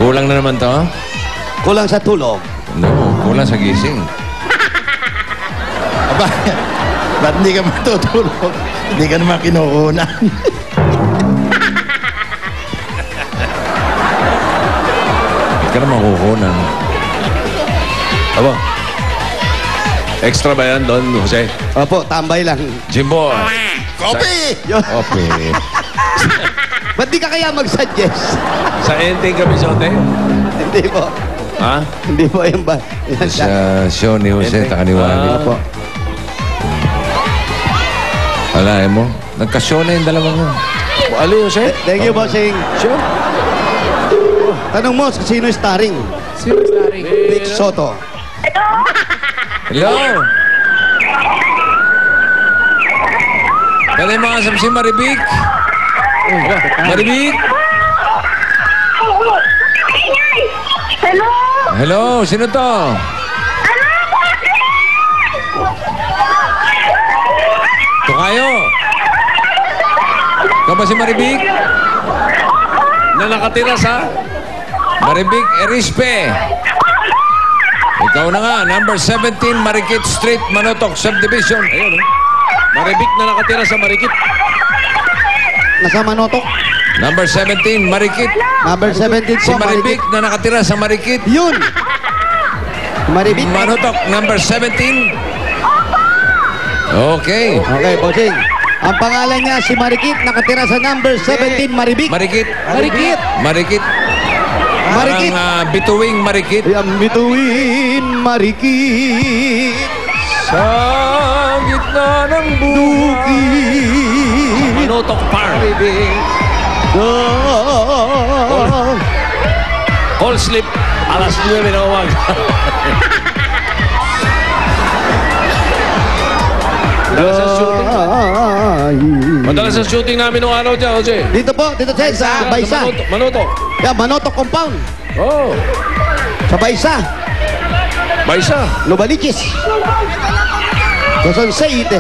Kulang na naman to? Kulang sa tulog. No, kulang sa gising. Aba, ba't hindi ka matutulog? Hindi ka naman kinukunan. Ba't ka naman kukunan? Aba. Extra ba yan, Don Jose? Opo, tambay lang. Jimbo. Kopi! Yun. Okay. Ba't di ka kaya mag-suggest? Sa ending kami sa hotel? Hindi po. Ha? Hindi po yung ba? Yan Sa show ni Jose, takaniwali. Opo. Wala, mo. Nagka-show na yung dalawang mo. Ano yun, Jose? Thank you, bossing. Sure. Tanong mo, sino yung starring? Sino starring? Vic Soto. Hello? Kaya mga asam si Maribik? Maribik? Hello? Hello, sino to? Tukayo? Ikaw ba si Maribik? Na nakatira sa? Maribik Erispe. Ikaw na nga, number 17, Marikit Street, Manotok Subdivision. Ayun, Maribik na nakatira sa Marikit. Nasa Manotok. Number 17, Marikit. Number 17 Si po, Maribik na nakatira sa Marikit. Yun! Maribik. Manotok, number 17. Okay. Okay, bossing. Ang pangalan niya si Marikit, nakatira sa number 17, Maribik. Marikit. Marikit. Marikit. Marikit. Parang bituing Marikit. Ayan, bituin, Marikit. Sa gitna ng bukid. Manotok Park. Call slip. Alas 9 na umaga. Madalas ang shooting namin nung araw dyan, Jose. Dito po, dito sa Baysa. Manotok. Yeah, Manotok Compound. Oh. Sa Baysa. Baysa. Lubaliches. Quezon City.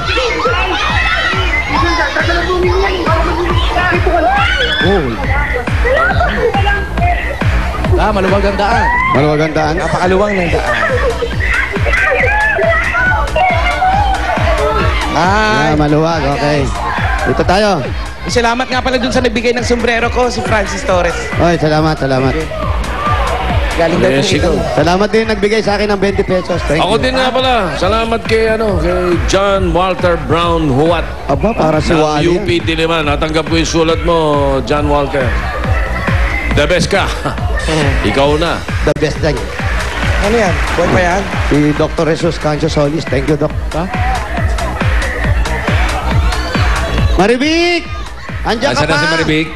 Maluwag ang daan. Maluwag ang daan. Napakaluwang ng daan. Ah, maluwag. Okay. Dito tayo. Salamat nga pala dun sa nagbigay ng sombrero ko, si Francis Torres. Oy, salamat, salamat. Galing daw Yes, kung ikaw. Salamat din nagbigay sa akin ng 20 pesos. Thank Ako you. din nga pala. Salamat kay John Walter Brown Huat. Aba, para si Ng Wally. UP Diliman. Natanggap ko yung sulat mo, John Walter. The best ka. Ikaw na. The best thing. Ano yan? Buwan pa yan? Si Dr. Jesus Cancio Solis. Thank you, Doc. Maribik! Andiyan ka Asa pa? na si Maribik?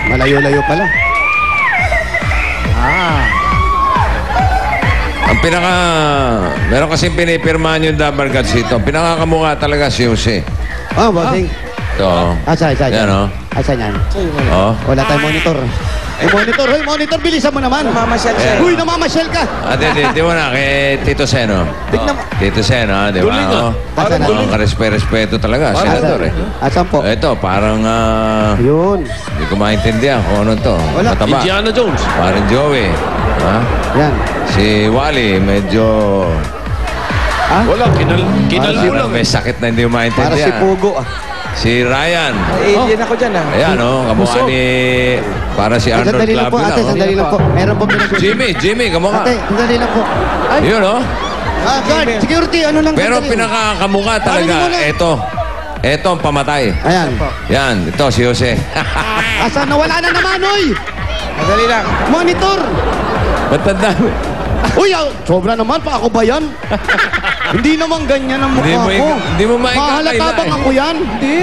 Malayo-layo pala. Ang pinaka... Meron kasing pinipirmahan yung Double Guts dito. Ang pinakakamukha talaga si Jose. Oh, bossing. Ito. Asa. Yan, oh. Asa yan? Oh. Wala tayong monitor. Eh, monitor. Hoy, monitor. Bilisan mo naman. Namamasyal siya. Uy, namamasyal ka. Di mo na kay Tito Seno. Tignan mo. Tito Seno, di ba? Duling, Oh. Asa na? Oh, respeto talaga, senador eh. Asan po? Ito, parang Yun. hindi ko maintindihan kung ano to. Wala. Mataba. Indiana Jones. Parang Joey. Ha? Yan. Si Wally, medyo... Wala, kinal mo lang. May sakit na hindi mo Para si maintindihan. Pugo. Si Ryan. Alien ako dyan ah. Ayan, kamukha ni... Para si Arnold Sandali lang po, ate. Clavio Sandali lang po. Meron po pinag- Jimmy, kamukha. Ate, sandali lang po. Yun, Guard, security, ano lang. Pero sandali. pinakakamukha Ano talaga, muna? ito ang pamatay. Ayan. Yan, ito si Jose. Asa, nawala na naman, oy! Madali lang. Monitor! Ba't ang dami? Uy, sobra naman pa. Ako ba yan? Hindi naman ganyan ang mukha Hindi mo ko. hindi mo Mahalata maikakaila bang ako yan? Hindi.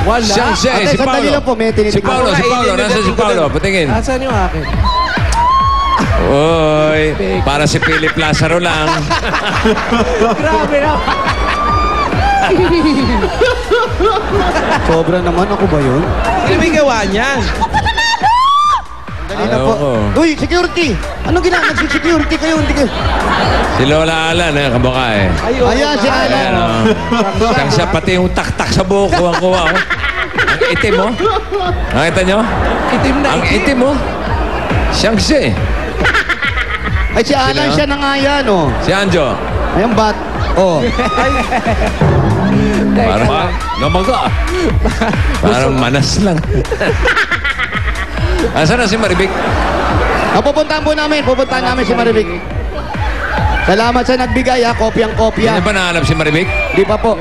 Wala. Siya, Ate, si sandali Paolo. lang po. May tinitig Si Paolo, Nasaan si Paolo? Patingin. Asan yung akin? Uy, para si Philip Lazaro lang. Grabe na. Sobra naman. Ako ba yun? Sino may gawa niyan? Dali na po. Ayoko. Uy, security! Anong ginagawa? Nagsi-security kayo. Hindi kayo. Si Lola Alan, kamukha eh. Ayun. Ayan, si Alan. Ayan, Siyang siya, pati yung taktak sa buhok, kuha-kuha. Ang itim mo. Nakita nyo? Itim na Ang itim. itim mo. Siyang siya eh. Ay, si Alan, Sino? siya na nga yan, oh. Si Anjo. Ayan, bat. Oh. Parang, Namaga. parang manas lang. Asan na si Maribik? Pupuntahan po namin. Pupuntahan namin si Maribik. Salamat sa nagbigay, ha. Kopyang-kopya. Hindi ba nahanap si Maribik? Di pa po.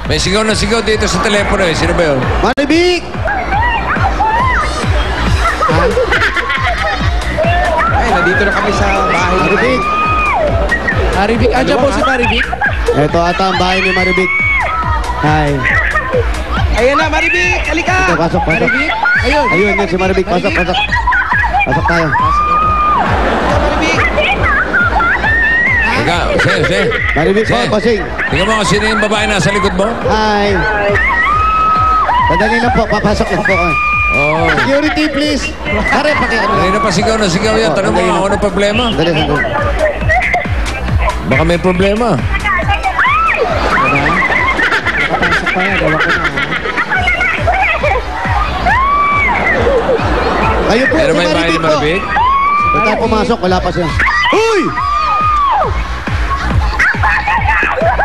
May sigaw na sigaw dito sa telepono eh. Sino ba yun? Maribik! Ay, nandito na kami sa bahay. Maribik! Maribik, andyan po si Maribik. Ito ata ang bahay ni Maribik. Hi. Ayan na, Maribik, halika. Ito, pasok, pasok. Maribik, ayun. Ayun, yun si Maribik. Pasok, pasok. Pasok tayo. Maribik. Teka, Jose. Maribik po, Jose. pasing. Tingnan mo kung sino yung babae nasa likod mo. Hi. Padali lang po, papasok lang po. Oo. Security, please. Pare, ano. Kanina pa sigaw na sigaw yan. Tanong mo ako ano problema. Dali, sandali. Baka may problema. Papasok pa yan, gawa ko na. Kayo po, Pero si may bahay Maribik ni po. Maribik? Ba't tayo pumasok? Wala pa siya. Uy!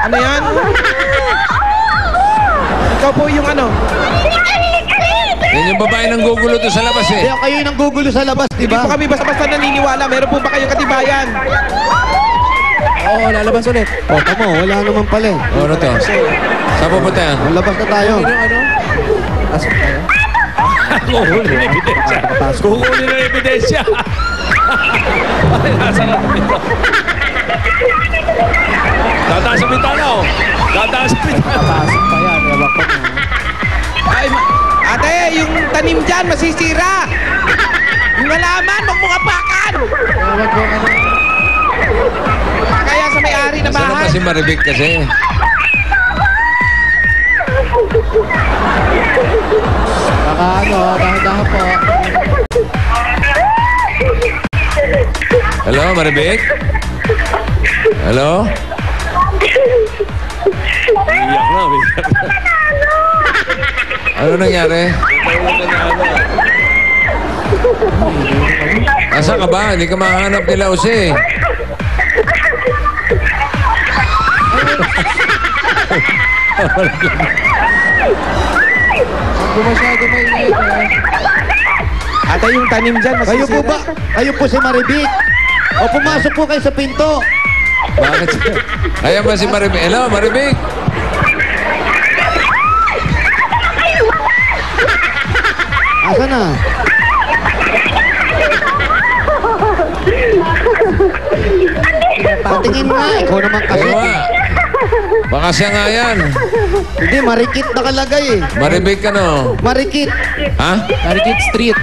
Ano yan? Ikaw po yung ano? Yan yung babae ng gugulo doon sa labas eh. Kaya kayo yung nanggugulo sa labas, di Hindi po ba? kami basta-basta naniniwala. Meron po ba kayong katibayan? Oo, lalabas ulit. O, tamo, wala naman pala eh. O, ano to? Saan pupunta yan? Lalabas na tayo. Kukunin na ebidensya. Kukunin na ebidensya. Ay, nasa na ito. Dadaan sa bitana, oh. Dadaan sa bitana. Ay, ate, yung tanim dyan, masisira. Yung halaman, wag mong apakan. Kaya sa may-ari na Saan na ba bahay. si Maribik kasi? Baka ano, dahan-dahan po. Hello, Maribik? Hello? Iyak na, iyak na. Ano nangyari? Asa ka ba? Hindi ka mahanap nila Jose. Ate, yung tanim dyan, masisira. Kayo po ba? Kayo po si Maribik. O pumasok po kayo sa pinto. Bakit? Ayan ba si Maribik? Hello, Maribik? Asa na? Patingin nga, ikaw naman kasi. Ano ba? Baka siya nga yan. Hindi, Marikit nakalagay eh. Maribik ano? Marikit. Ha? Marikit Street.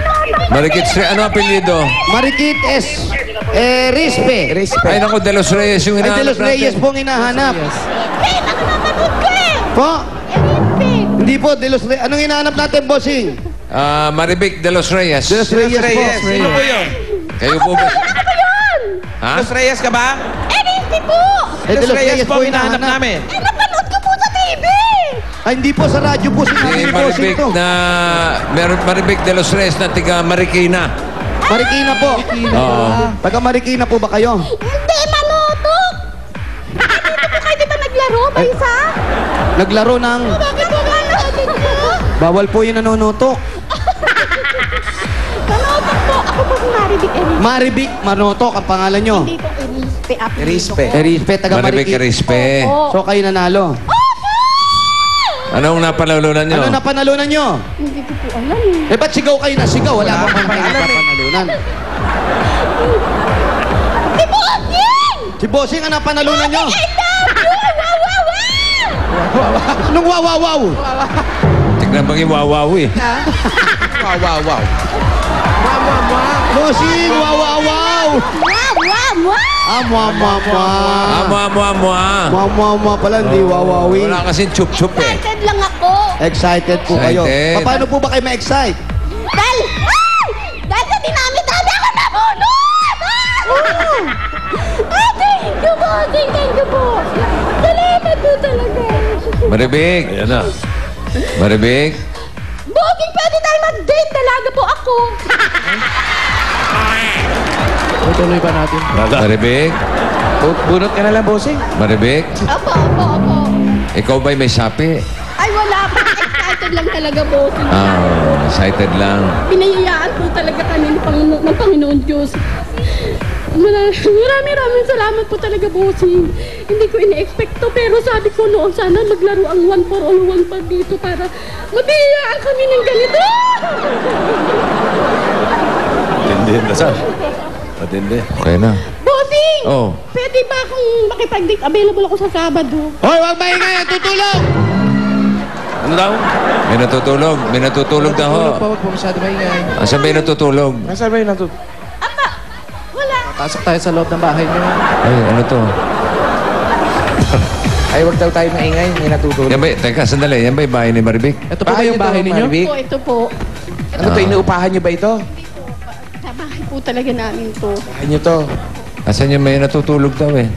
Marikit Street. Ano apelyido? Marikit S. Rispe. Ay naku, De Los Reyes yung Ay, hinahanap De Los Reyes natin. pong hinahanap. Po? Hindi po, De Los Reyes. Anong hinahanap natin, bossing? Maribik De Los Reyes. De Los Reyes po. Sino po yun? Kayo po ba? Ha? Los Reyes ka ba? Eh, De Los Los Reyes po po hinahanap hinahanap. namin. Napanood ko po sa TV! Ay, hindi po sa radyo po Si sinabi ni bossing Maribik to. na... Meron Maribik De Los Reyes na tiga Marikina. Marikina po. Oo. Taga Marikina po ba kayo? Hindi, manutok! Dito po kayo, di ba naglaro? May isa? Naglaro ng... Bakit po gano'n ko? Bawal po yung nanonotok. Manutok po! Ako po si Maribik Erispe. Maribik Manotok ang pangalan nyo. Dito Erispe. Erispe. Erispe, taga Maribik Marikina. Rispe. So kayo nanalo. Anong napanalunan nyo? Ano na panalunan nyo? Hindi ko po alam eh. Eh, ba't sigaw kayo na sigaw? Wala pa Wala kayo pa alam eh. napapanalunan. Si Bossing! Si Bossing ang napanalunan nyo. I love you! Wow, wow, wow! Anong wow, wow, wow? Tignan bang iwawawi. Wow, wow, wow. Bossing, wow, wow, wow! Wow, wow, wow! Mwa, mwa, mwa. Amwa. Mwa, mwa, mwa pala, hindi wawawi. Wala kasing chup-chup eh. Excited lang ako. Excited po kayo. Excited. Paano po ba kayo ma-excite? Dahil, ay! Dahil sa dinamit, dahil ako nabunod! Ah, thank you po! Thank you po! Salamat po talaga. Maribik. Ayan na. Maribik. Booking, pwede tayo mag-date. Dalaga po ako. Tutuloy ba natin? Maribik? Bunot ka na lang, bossing. Maribik? Opo, opo, opo. Ikaw ba'y may sapi? Ay, wala po. Excited lang talaga, bossing. Excited lang. Pinayayaan po talaga kami ng Panginoon Diyos. Maraming salamat po talaga, bossing. Hindi ko ini-expect to, pero sabi ko noon, sana maglaro ang 1 for all 1 pa dito para mabiyayaan kami ng ganito. Matindi, dasal. Matindi. Okay na. Bossing! Oh. Pwede ba akong makipag-date? Available ako sa Sabado. Hoy, wag maingay! Tutulog! Ano daw? May natutulog. May natutulog na ho. Huwag po masyado maingay. Asan ba yung natutulog? Nasaan ba yung Apa! Wala. Pasok tayo sa loob ng bahay niyo. Ay, ano to? Ay, wag daw tayo maingay. May natutulog. Yan ba, teka, sandali. Yan ba yung bahay ni Maribik? Ito po ba yung bahay ninyo? Po, ito po. Ano to, inuupahan niyo ba ito? Sa bahay po talaga namin to. Bahay niyo to. Asan yung may natutulog daw eh?